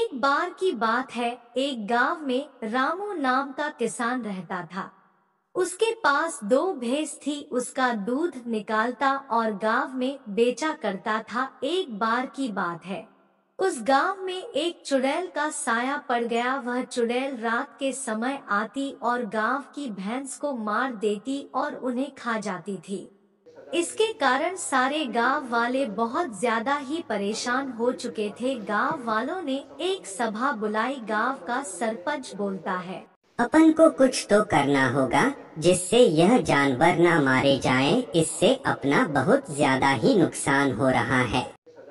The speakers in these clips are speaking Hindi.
एक बार की बात है, एक गांव में रामू नाम का किसान रहता था। उसके पास दो भैंस थी। उसका दूध निकालता और गांव में बेचा करता था। एक बार की बात है, उस गांव में एक चुड़ैल का साया पड़ गया। वह चुड़ैल रात के समय आती और गांव की भैंस को मार देती और उन्हें खा जाती थी। इसके कारण सारे गांव वाले बहुत ज्यादा ही परेशान हो चुके थे। गांव वालों ने एक सभा बुलाई। गांव का सरपंच बोलता है, अपन को कुछ तो करना होगा जिससे यह जानवर ना मारे जाएं। इससे अपना बहुत ज्यादा ही नुकसान हो रहा है।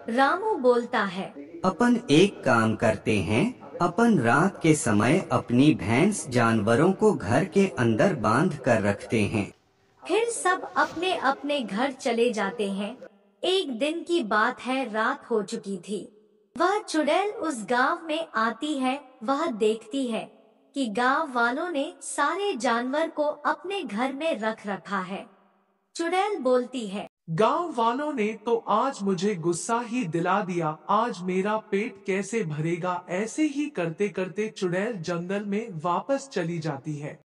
रामू बोलता है, अपन एक काम करते हैं, अपन रात के समय अपनी भैंस जानवरों को घर के अंदर बांध कर रखते हैं। फिर सब अपने अपने घर चले जाते हैं। एक दिन की बात है, रात हो चुकी थी। वह चुड़ैल उस गांव में आती है। वह देखती है कि गांव वालों ने सारे जानवर को अपने घर में रख रखा है। चुड़ैल बोलती है, गांव वालों ने तो आज मुझे गुस्सा ही दिला दिया। आज मेरा पेट कैसे भरेगा। ऐसे ही करते करते चुड़ैल जंगल में वापस चली जाती है।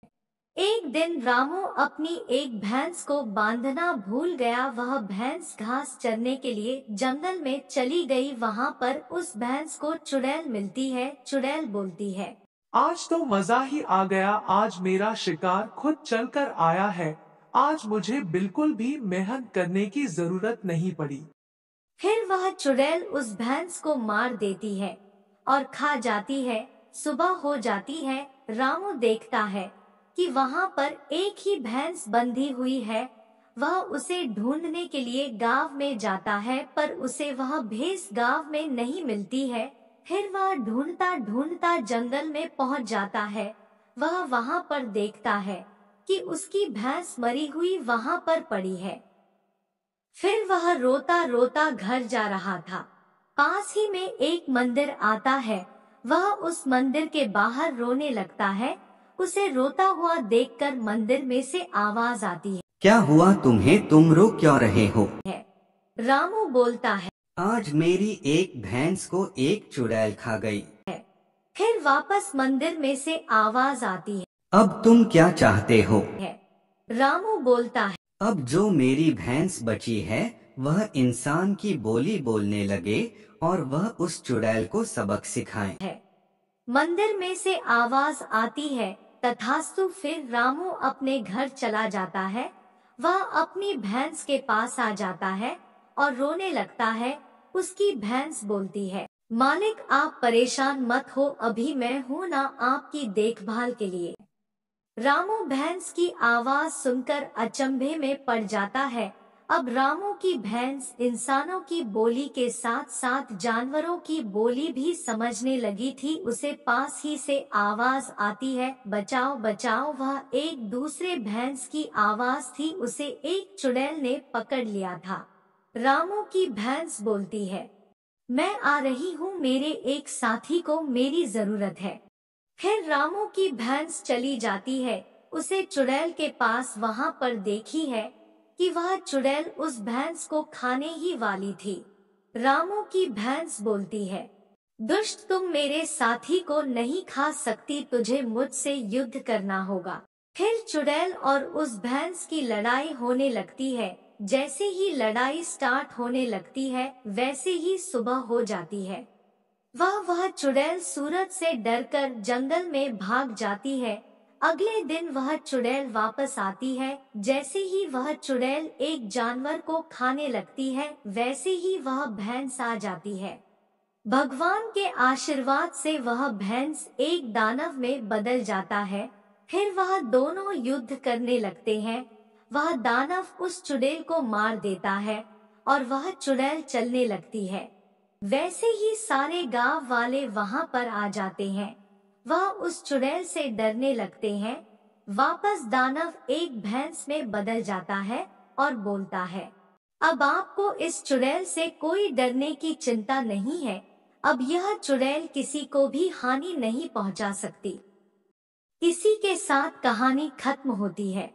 एक दिन रामू अपनी एक भैंस को बांधना भूल गया। वह भैंस घास चरने के लिए जंगल में चली गई। वहाँ पर उस भैंस को चुड़ैल मिलती है। चुड़ैल बोलती है, आज तो मजा ही आ गया। आज मेरा शिकार खुद चलकर आया है। आज मुझे बिल्कुल भी मेहनत करने की जरूरत नहीं पड़ी। फिर वह चुड़ैल उस भैंस को मार देती है और खा जाती है। सुबह हो जाती है। रामू देखता है कि वहाँ पर एक ही भैंस बंधी हुई है। वह उसे ढूंढने के लिए गांव में जाता है, पर उसे वह भैंस गांव में नहीं मिलती है। फिर वह ढूंढता ढूंढता जंगल में पहुंच जाता है। वह वहाँ पर देखता है कि उसकी भैंस मरी हुई वहाँ पर पड़ी है। फिर वह रोता रोता घर जा रहा था। पास ही में एक मंदिर आता है। वह उस मंदिर के बाहर रोने लगता है। उसे रोता हुआ देखकर मंदिर में से आवाज आती है, क्या हुआ तुम्हें, तुम रो क्यों रहे हो? रामू बोलता है, आज मेरी एक भैंस को एक चुड़ैल खा गई। फिर वापस मंदिर में से आवाज आती है, अब तुम क्या चाहते हो? रामू बोलता है, अब जो मेरी भैंस बची है वह इंसान की बोली बोलने लगे और वह उस चुड़ैल को सबक सिखाए। मंदिर में से आवाज आती है, तथास्तु। फिर रामू अपने घर चला जाता है। वह अपनी भैंस के पास आ जाता है और रोने लगता है। उसकी भैंस बोलती है, मालिक आप परेशान मत हो, अभी मैं हूँ ना आपकी देखभाल के लिए। रामू भैंस की आवाज सुनकर अचंभे में पड़ जाता है। अब रामू की भैंस इंसानों की बोली के साथ साथ जानवरों की बोली भी समझने लगी थी। उसे पास ही से आवाज आती है, बचाओ बचाओ। वह एक दूसरे भैंस की आवाज थी। उसे एक चुड़ैल ने पकड़ लिया था। रामू की भैंस बोलती है, मैं आ रही हूँ, मेरे एक साथी को मेरी जरूरत है। फिर रामू की भैंस चली जाती है। उसे चुड़ैल के पास वहाँ पर देखी है कि वह चुड़ैल उस भैंस को खाने ही वाली थी। रामू की भैंस बोलती है, दुष्ट तुम मेरे साथी को नहीं खा सकती, तुझे मुझसे युद्ध करना होगा। फिर चुड़ैल और उस भैंस की लड़ाई होने लगती है। जैसे ही लड़ाई स्टार्ट होने लगती है वैसे ही सुबह हो जाती है। वह चुड़ैल सूरज से डरकर जंगल में भाग जाती है। अगले दिन वह चुड़ैल वापस आती है। जैसे ही वह चुड़ैल एक जानवर को खाने लगती है वैसे ही वह भैंस आ जाती है। भगवान के आशीर्वाद से वह भैंस एक दानव में बदल जाता है। फिर वह दोनों युद्ध करने लगते हैं। वह दानव उस चुड़ैल को मार देता है और वह चुड़ैल चलने लगती है। वैसे ही सारे गांव वाले वहां पर आ जाते हैं। वह उस चुड़ैल से डरने लगते हैं। वापस दानव एक भैंस में बदल जाता है और बोलता है, अब आपको इस चुड़ैल से कोई डरने की चिंता नहीं है। अब यह चुड़ैल किसी को भी हानि नहीं पहुंचा सकती। इसी के साथ कहानी खत्म होती है।